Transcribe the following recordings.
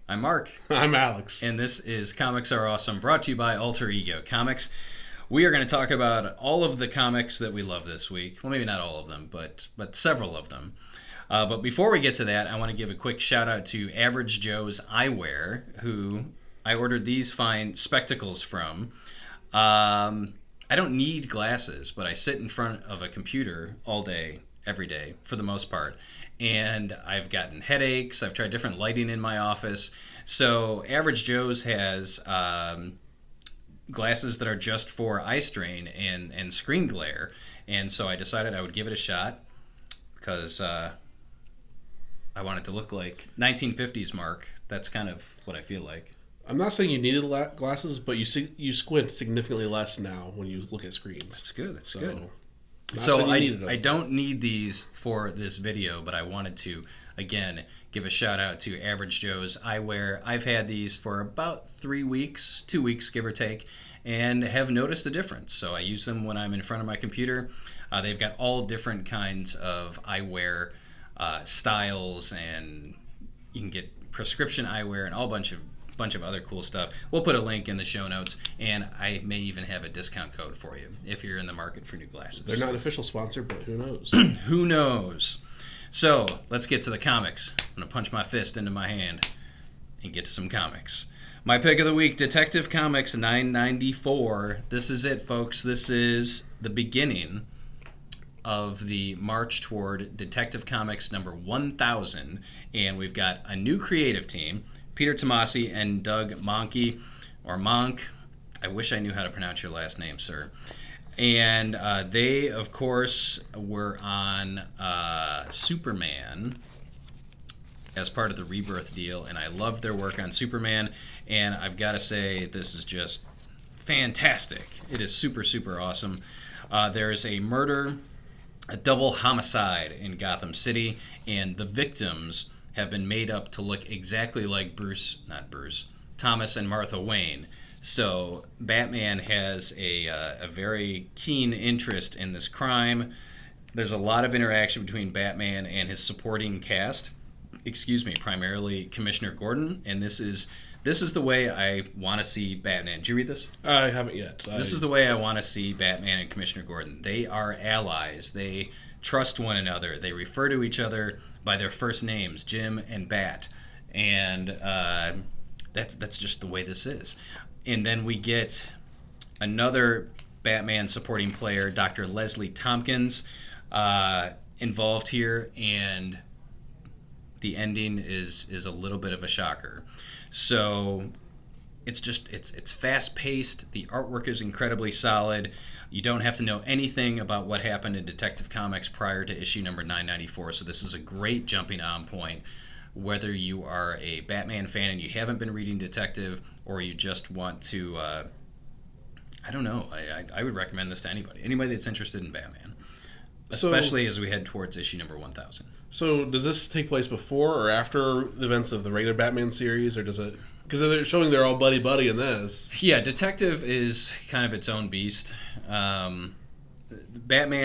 I'm Mark, I'm Alex. and this is Comics Are Awesome, brought to you by Alter Ego Comics. We are going to talk about all of the comics that we love this week. Well, maybe not all of them, but several of them. But before we get to that, I want to give a quick shout out to Average Joe's Eyewear, who I ordered these fine spectacles from. I don't need glasses, but I sit in front of a computer all day, every day, for the most part. And I've gotten headaches. I've tried different lighting in my office. So Average Joe's has glasses that are just for eye strain and screen glare. And so I decided I would give it a shot because I want it to look like 1950s Mark. That's kind of what I feel like. I'm not saying you needed glasses, but you squint significantly less now when you look at screens. That's good. That's So, good. not So saying you needed them. I don't need these for this video, but I wanted to, again, give a shout out to Average Joe's Eyewear. I've had these for about 3 weeks, 2 weeks, give or take, and have noticed a difference. So I use them when I'm in front of my computer. They've got all different kinds of eyewear styles, and you can get prescription eyewear and all bunch of other cool stuff. We'll put a link in the show notes, and I may even have a discount code for you if you're in the market for new glasses. They're not an official sponsor, but who knows? Who knows? So let's get to the comics. I'm going to punch my fist into my hand and get to some comics. My pick of the week, Detective Comics 994. This is it, folks. This is the beginning of the march toward Detective Comics number 1000, and we've got a new creative team, Peter Tomasi and Doug Mahnke, or Monk. I wish I knew how to pronounce your last name, sir. And they, of course, were on Superman as part of the Rebirth deal, and I loved their work on Superman, and I've got to say, this is just fantastic. It is super, super awesome. There's a murder, a double homicide in Gotham City, and the victims have been made up to look exactly like Thomas and Martha Wayne. So Batman has a very keen interest in this crime. There's a lot of interaction between Batman and his supporting cast. Primarily Commissioner Gordon, and this is the way I want to see Batman. Did you read this? I haven't yet. This is the way I want to see Batman and Commissioner Gordon. They are allies. They trust one another. They refer to each other by their first names, Jim and Bat, and that's just the way this is. And then we get another Batman supporting player, Dr. Leslie Tompkins, involved here, and the ending is a little bit of a shocker. So it's fast paced. The artwork is incredibly solid. You don't have to know anything about what happened in Detective Comics prior to issue number 994. So this is a great jumping on point, whether you are a Batman fan and you haven't been reading Detective, or you just want to I don't know. I would recommend this to anybody that's interested in Batman, especially as we head towards issue number 1000. So does this take place before or after the events of the regular Batman series, or does it? Because they're showing they're all buddy in this. Yeah, Detective is kind of its own beast. Batman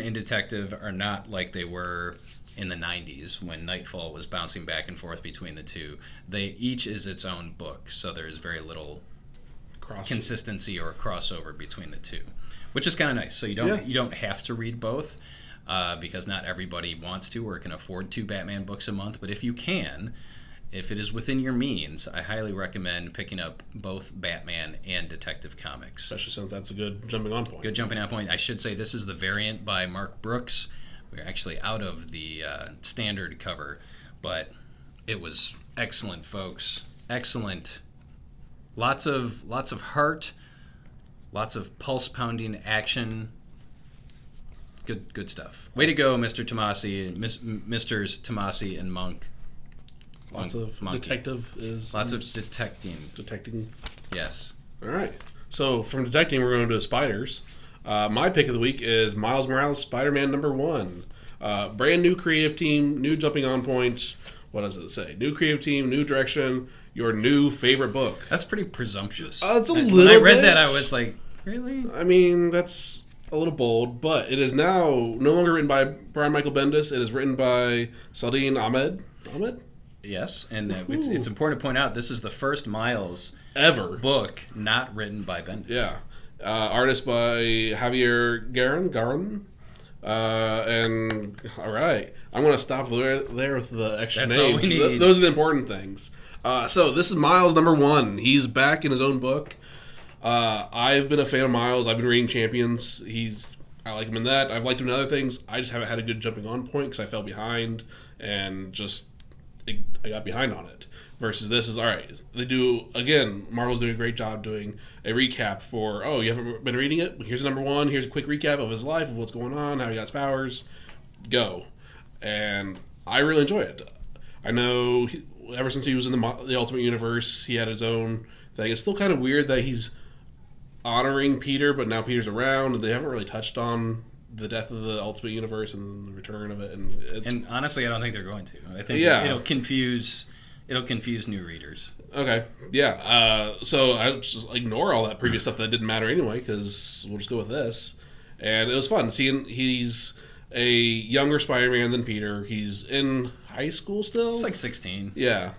and Detective are not like they were in the 90s when Nightfall was bouncing back and forth between the two. They each is its own book, so there's very little consistency or crossover between the two, which is kind of nice. So you don't have to read both. Because not everybody wants to or can afford 2 Batman books a month. But if you can, if it is within your means, I highly recommend picking up both Batman and Detective Comics. Especially since that's a good jumping on point. Good jumping on point. I should say this is the variant by Mark Brooks. We're actually out of the standard cover, but it was excellent, folks. Excellent. Lots of heart, lots of pulse-pounding action. Good stuff. Way to go, Mr. Tomasi, Misters Tomasi and Monk. Lots of Monkey. detective is... Lots of detecting. Detecting. Yes. All right. So from detecting, we're going to spiders. My pick of the week is Miles Morales' Spider-Man number 1. Brand new creative team, new jumping on point. What does it say? New creative team, new direction, your new favorite book. That's pretty presumptuous. It's a little When I read bit. that, I was like, really? I mean, that's a little bold, but it is now no longer written by Brian Michael Bendis. It is written by Saladin Ahmed. Ahmed? Yes, and it's important to point out this is the first Miles Ever. book not written by Bendis. Yeah. Artist by Javier Garin. And all right, I'm going to stop there with the extra That's all names. we need. Those are the important things. So this is Miles #1. He's back in his own book. I've been a fan of Miles. I've been reading Champions. I like him in that. I've liked him in other things. I just haven't had a good jumping on point because I fell behind and I got behind on it. Versus this is, all right, they do, again, Marvel's doing a great job doing a recap for, oh, you haven't been reading it? Here's #1, here's a quick recap of his life, of what's going on, how he got his powers, go. And I really enjoy it. I know ever since he was in the Ultimate Universe, he had his own thing. It's still kind of weird that he's honoring Peter, but now Peter's around, and they haven't really touched on the death of the Ultimate Universe and the return of it. And honestly, I don't think they're going to. I think it'll confuse new readers. Okay, yeah. So I just ignore all that previous stuff that didn't matter anyway, because we'll just go with this. And it was fun seeing he's a younger Spider-Man than Peter. He's in high school still. It's like 16. Yeah.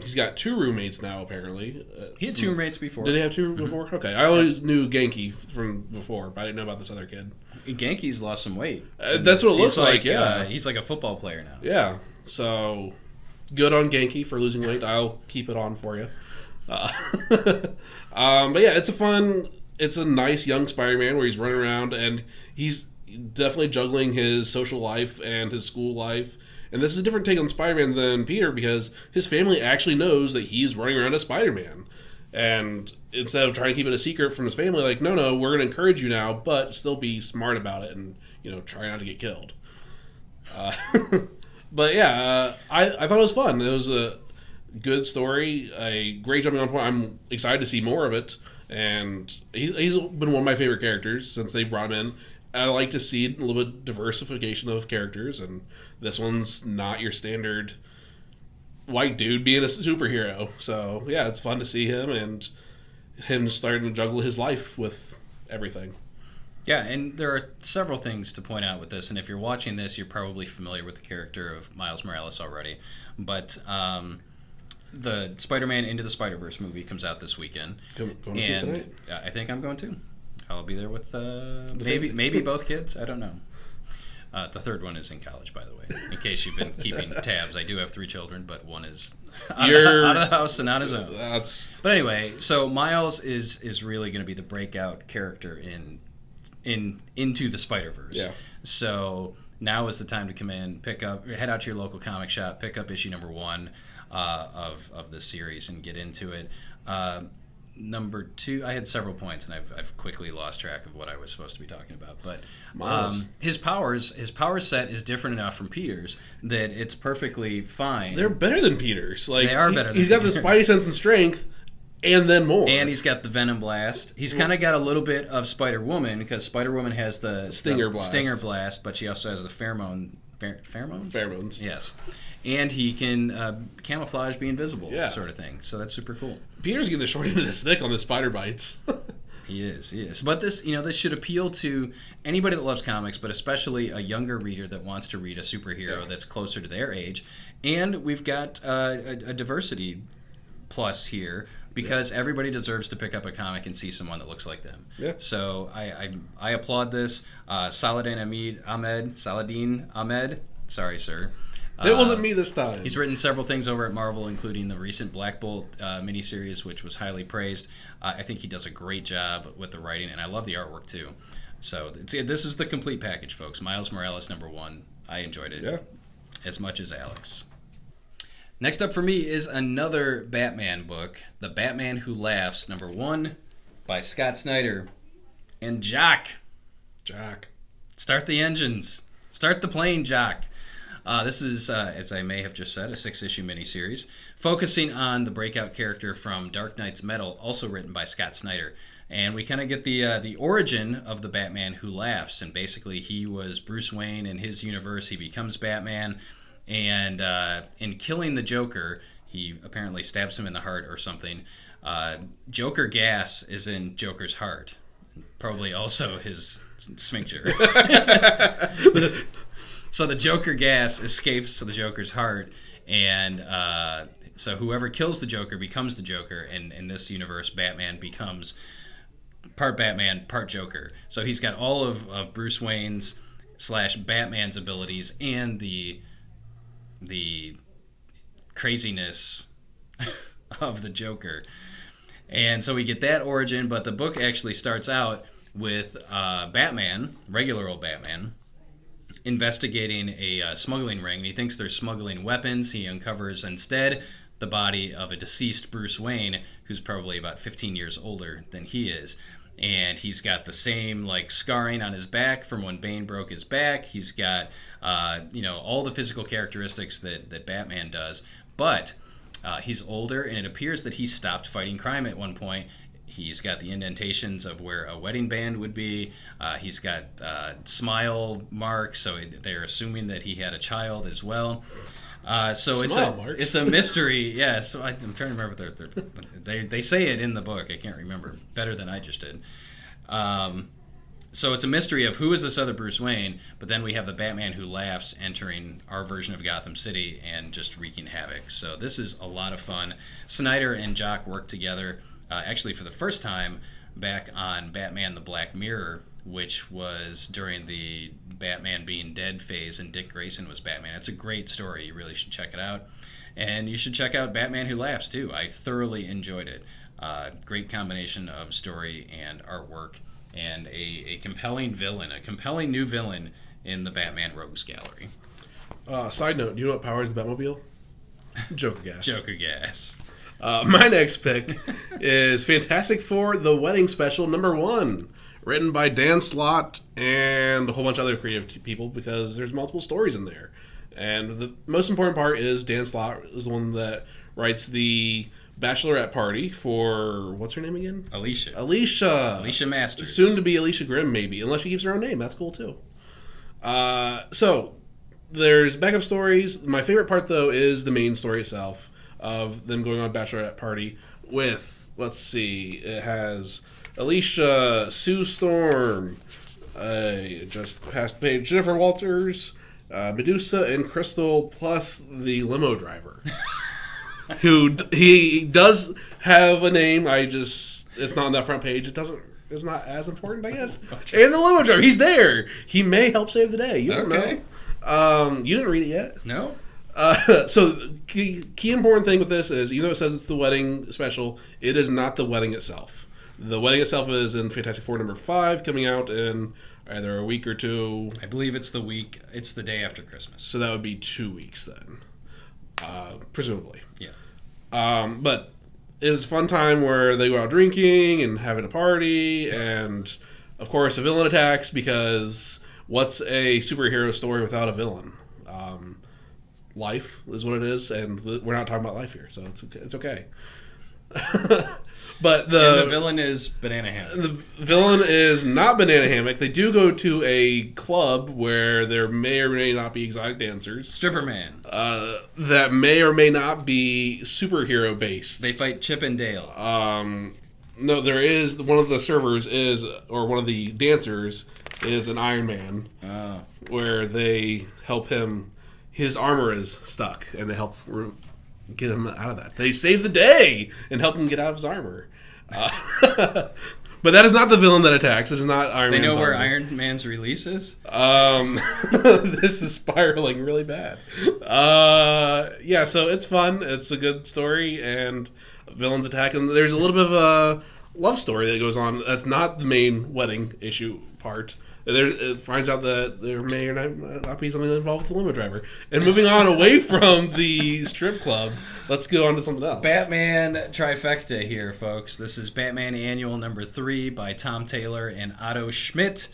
He's got 2 roommates now, apparently. He had 2 roommates before. Did he have 2 before? Okay. I always knew Genki from before, but I didn't know about this other kid. Genki's lost some weight. That's what it looks like, yeah. He's like a football player now. Yeah. So, good on Genki for losing weight. I'll keep it on for you. But yeah, it's a nice young Spider-Man where he's running around and he's definitely juggling his social life and his school life. And this is a different take on Spider-Man than Peter because his family actually knows that he's running around as Spider-Man. And instead of trying to keep it a secret from his family, like, no, we're going to encourage you now, but still be smart about it and, try not to get killed. But yeah, I thought it was fun. It was a good story, a great jumping on point. I'm excited to see more of it. And he's been one of my favorite characters since they brought him in. I like to see a little bit of diversification of characters, and this one's not your standard white dude being a superhero. So yeah, it's fun to see him and him starting to juggle his life with everything. Yeah, and there are several things to point out with this, and if you're watching this, you're probably familiar with the character of Miles Morales already. But the Spider-Man Into the Spider-Verse movie comes out this weekend. Going to see it tonight? I think I'm going to. I'll be there with maybe both kids. I don't know. The third one is in college, by the way. In case you've been keeping tabs, I do have 3 children, but one is out of the house and on his own. But anyway, so Miles is really going to be the breakout character into the Spider-Verse. Yeah. So now is the time to come in, head out to your local comic shop, pick up issue #1 of this series and get into it. Number 2, I had several points, and I've quickly lost track of what I was supposed to be talking about. But his power set is different enough from Peter's that it's perfectly fine. They're better than Peter's. They are better than Peter's. He's got the Spidey sense and strength, and then more. And he's got the Venom Blast. He's kind of got a little bit of Spider-Woman, because Spider-Woman has the Stinger Blast, but she also has the Pheromones? Pheromones. Yes. And he can camouflage, be invisible, sort of thing. So that's super cool. Peter's getting the short end of the stick on the spider bites. He is. But this should appeal to anybody that loves comics, but especially a younger reader that wants to read a superhero that's closer to their age. And we've got a diversity plus here, because everybody deserves to pick up a comic and see someone that looks like them. Yeah. So I applaud this. Saladin Ahmed. Sorry, sir. It wasn't me this time. He's written several things over at Marvel, including the recent Black Bolt miniseries, which was highly praised. I think he does a great job with the writing, and I love the artwork too. So this is the complete package, folks. Miles Morales #1. I enjoyed it as much as Alex. Next up for me is another Batman book, The Batman Who Laughs, #1 by Scott Snyder. And Jock. Start the engines. Start the plane, Jock. This is, as I may have just said, a 6-issue miniseries focusing on the breakout character from Dark Knight's Metal, also written by Scott Snyder. And we kind of get the origin of the Batman Who Laughs. And basically, he was Bruce Wayne in his universe. He becomes Batman. And in killing the Joker, he apparently stabs him in the heart or something. Joker gas is in Joker's heart. Probably also his sphincter. So the Joker gas escapes to the Joker's heart, And so whoever kills the Joker becomes the Joker, and in this universe, Batman becomes part Batman, part Joker. So he's got all of Bruce Wayne's / Batman's abilities and the craziness of the Joker. And so we get that origin, but the book actually starts out with Batman, regular old Batman, investigating a smuggling ring. He thinks they're smuggling weapons. He uncovers instead the body of a deceased Bruce Wayne, who's probably about 15 years older than he is. And he's got the same like scarring on his back from when Bane broke his back. He's got all the physical characteristics that Batman does, but he's older, and it appears that he stopped fighting crime at one point. He's got the indentations of where a wedding band would be. He's got smile marks, so they're assuming that he had a child as well. So it's a mystery. Yeah, so I'm trying to remember. They say it in the book. I can't remember better than I just did. So it's a mystery of who is this other Bruce Wayne, but then we have the Batman Who Laughs entering our version of Gotham City and just wreaking havoc. So this is a lot of fun. Snyder and Jock worked together, actually for the first time, back on Batman the Black Mirror, which was during the Batman being dead phase and Dick Grayson was Batman. It's a great story. You really should check it out. And you should check out Batman Who Laughs, too. I thoroughly enjoyed it. Great combination of story and artwork, and a compelling villain, a compelling new villain in the Batman Rogues Gallery. Side note, do you know what powers the Batmobile? Joker gas. Joker gas. My next pick is Fantastic Four: The Wedding Special #1, written by Dan Slott and a whole bunch of other creative people, because there's multiple stories in there. And the most important part is Dan Slott is the one that writes the bachelorette party for, what's her name again? Alicia Masters. Soon to be Alicia Grimm, maybe, unless she keeps her own name. That's cool too. So there's backup stories. My favorite part, though, is the main story itself of them going on a bachelorette party with, let's see, it has Alicia, Sue Storm, just past the page, Jennifer Walters, Medusa, and Crystal, plus the limo driver. Who he does have a name. It's not on that front page. It's not as important, I guess. And the limo driver, he's there. He may help save the day. You don't know. You didn't read it yet. No. So key important thing with this is, even though it says it's the wedding special, it is not the wedding itself. The wedding itself is in Fantastic Four #5, coming out in either a week or two. I believe it's the week. It's the day after Christmas. So that would be 2 weeks then, presumably. Yeah. But it's a fun time where they go out drinking and having a party, and of course a villain attacks, because what's a superhero story without a villain? Life is what it is, and we're not talking about life here, so it's okay. But the villain is Banana Hammock. The villain is not Banana Hammock. They do go to a club where there may or may not be exotic dancers. Stripper Man. That may or may not be superhero based. They fight Chip and Dale. No, there is, one of the servers is, or one of the dancers is an Iron Man. Oh. Where they help him. His armor is stuck, and they help get him out of that. They save the day and help him get out of his armor. But that is not the villain that attacks. It is not Iron Man's They know where armor. Iron Man's release is? This is spiraling really bad. Yeah, so it's fun. It's a good story, and villains attack. And there's a little bit of a love story that goes on. That's not the main wedding issue part. It finds out that there may or not be something involved with the limo driver. And moving on away from the strip club, let's go on to something else. Batman Trifecta here, folks. This is Batman Annual #3 by Tom Taylor and Otto Schmidt.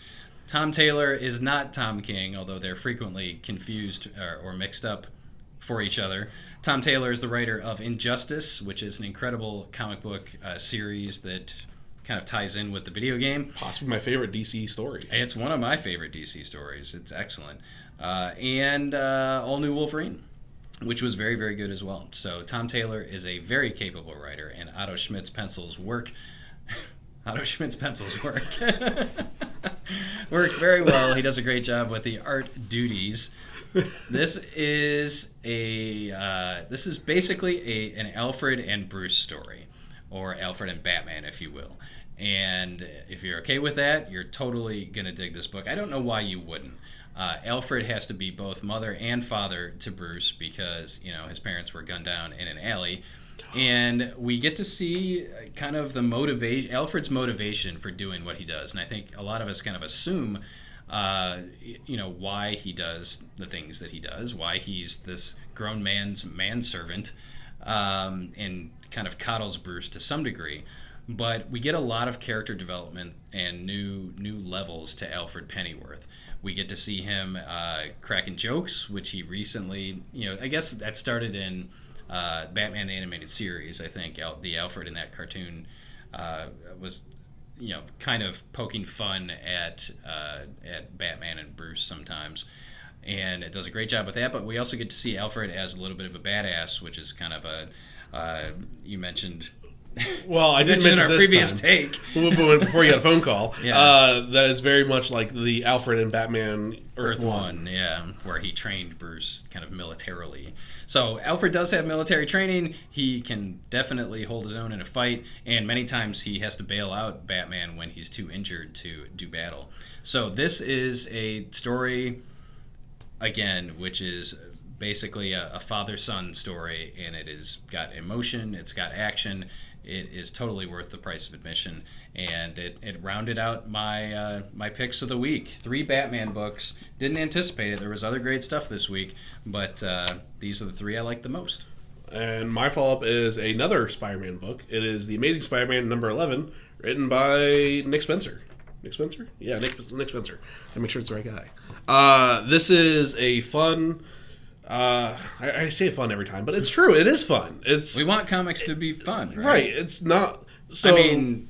Tom Taylor is not Tom King, although they're frequently confused or mixed up for each other. Tom Taylor is the writer of Injustice, which is an incredible comic book series that kind of ties in with the video game. Possibly my favorite DC story. It's one of my favorite DC stories. It's excellent. And All New Wolverine, which was very, very good as well. So Tom Taylor is a very capable writer, and Otto Schmidt's pencils work. Otto Schmidt's pencils work. Worked very well. He does a great job with the art duties. This is basically an Alfred and Bruce story, or Alfred and Batman, if you will. And if you're okay with that, you're totally gonna dig this book. I don't know why you wouldn't. Alfred has to be both mother and father to Bruce because his parents were gunned down in an alley. And we get to see kind of the Alfred's motivation for doing what he does. And I think a lot of us kind of assume, why he does the things that he does, why he's this grown man's manservant, and kind of coddles Bruce to some degree. But we get a lot of character development and new levels to Alfred Pennyworth. We get to see him cracking jokes, which he recently, I guess that started in Batman the Animated Series. I think the Alfred in that cartoon was, kind of poking fun at Batman and Bruce sometimes, and it does a great job with that. But we also get to see Alfred as a little bit of a badass, which is kind of you mentioned. Well, I didn't mention our this previous time. take Before you got a phone call. Yeah. That is very much like the Alfred and Batman Earth 1. Yeah, where he trained Bruce kind of militarily. So Alfred does have military training. He can definitely hold his own in a fight, and many times he has to bail out Batman when he's too injured to do battle. So this is a story, again, which is basically a father-son story, and it has got emotion, it's got action. It is totally worth the price of admission, and it rounded out my my picks of the week. 3 Batman books. Didn't anticipate it. There was other great stuff this week, but these are the 3 I like the most. And my follow-up is another Spider-Man book. It is The Amazing Spider-Man number 11, written by Nick Spencer. Nick Spencer? Yeah, Nick Spencer. I make sure it's the right guy. This is a fun... I say fun every time, but it's true. It is fun. We want comics to be fun, right? Right. It's not. So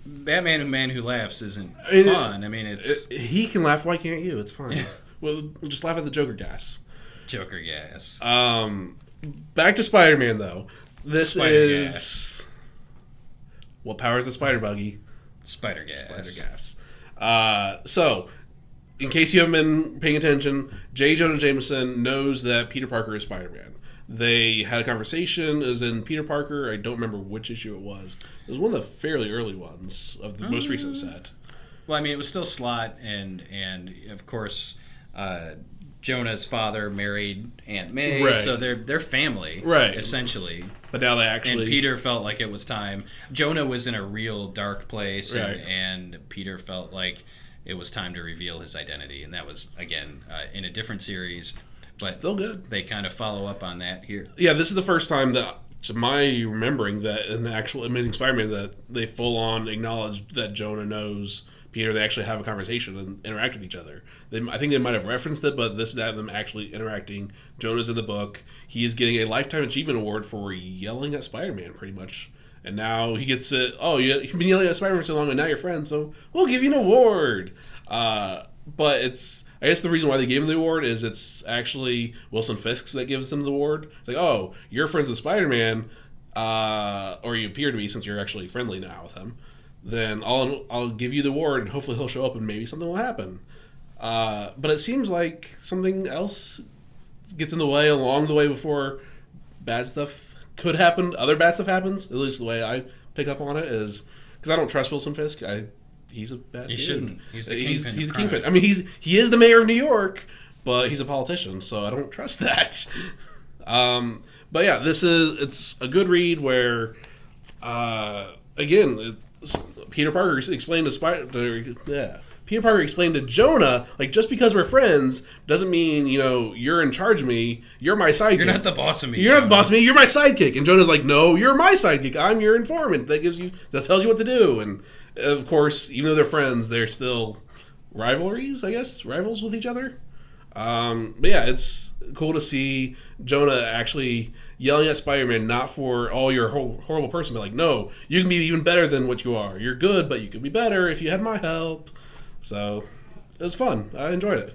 Batman, a man who laughs, isn't fun. It's he can laugh. Why can't you? It's fine. We'll just laugh at the Joker gas. Joker gas. Back to Spider-Man though. This Spider is gas. What powers the spider buggy? Spider gas. Spider gas. So. In case you haven't been paying attention, J. Jonah Jameson knows that Peter Parker is Spider-Man. They had a conversation. It was in Peter Parker. I don't remember which issue it was. It was one of the fairly early ones of the most recent set. Well, it was still Slott, and of course, Jonah's father married Aunt May, right. So they're family, right? Essentially. But now they actually... And Peter felt like it was time. Jonah was in a real dark place, right. and Peter felt like it was time to reveal his identity, and that was, again, in a different series. But still good. They kind of follow up on that here. Yeah, this is the first time that, to my remembering, that in the actual Amazing Spider-Man, that they full-on acknowledge that Jonah knows Peter. They actually have a conversation and interact with each other. I think they might have referenced it, but this is them actually interacting. Jonah's in the book. He is getting a Lifetime Achievement Award for yelling at Spider-Man, pretty much. And now he gets it. Oh, you've been yelling at Spider-Man so long, and now you're friends, so we'll give you an award. But I guess the reason why they gave him the award is it's actually Wilson Fisk that gives him the award. It's like, oh, you're friends with Spider-Man, or you appear to be since you're actually friendly now with him. Then I'll give you the award, and hopefully he'll show up, and maybe something will happen. But it seems like something else gets in the way along the way before bad stuff could happen. Other bad stuff happens. At least the way I pick up on it is because I don't trust Wilson Fisk. He's a bad dude. Shouldn't. He's the kingpin. He's the kingpin. He is the mayor of New York, but he's a politician, so I don't trust that. But yeah, it's a good read where, again, Peter Parker explained to Peter Parker explained to Jonah, like, just because we're friends doesn't mean, you're in charge of me. You're my sidekick. You're not the boss of me. You're not the boss of me. You're my sidekick. And Jonah's like, no, you're my sidekick. I'm your informant. That tells you what to do. And of course, even though they're friends, they're still rivalries, I guess, rivals with each other. But yeah, it's cool to see Jonah actually yelling at Spider-Man, not for, oh, you're a horrible person, but like, no, you can be even better than what you are. You're good, but you could be better if you had my help. So it was fun. I enjoyed it.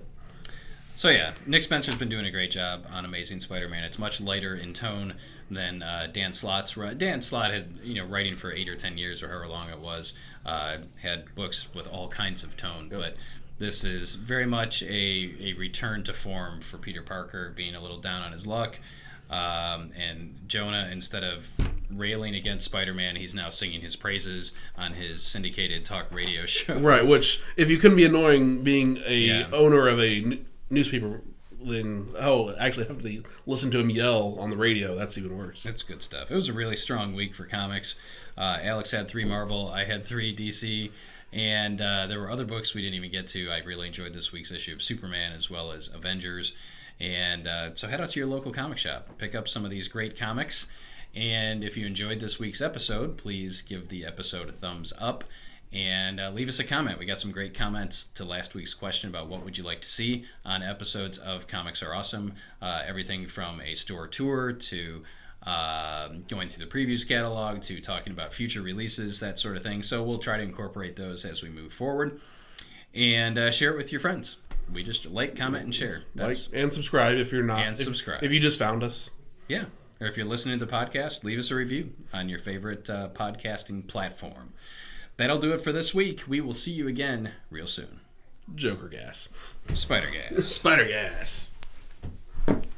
So yeah, Nick Spencer's been doing a great job on Amazing Spider-Man. It's much lighter in tone than Dan Slott's. Dan Slott had, writing for 8 or 10 years or however long it was, had books with all kinds of tone. Yep. But This is very much a return to form for Peter Parker, being a little down on his luck. And Jonah, instead of railing against Spider-Man, he's now singing his praises on his syndicated talk radio show. Right, which, if you couldn't be annoying being a owner of a newspaper, then, actually have to listen to him yell on the radio. That's even worse. That's good stuff. It was a really strong week for comics. Alex had 3 Marvel. I had 3 DC. And there were other books we didn't even get to. I really enjoyed this week's issue of Superman as well as Avengers. And so head out to your local comic shop. Pick up some of these great comics. And if you enjoyed this week's episode, please give the episode a thumbs up. And leave us a comment. We got some great comments to last week's question about what would you like to see on episodes of Comics Are Awesome. Everything from a store tour to going through the previews catalog to talking about future releases, that sort of thing. So we'll try to incorporate those as we move forward. And share it with your friends. We just like, comment, and share. Like and subscribe if you're not. And subscribe. If you just found us. Yeah. Or if you're listening to the podcast, leave us a review on your favorite podcasting platform. That'll do it for this week. We will see you again real soon. Joker gas. Spider gas. Spider gas.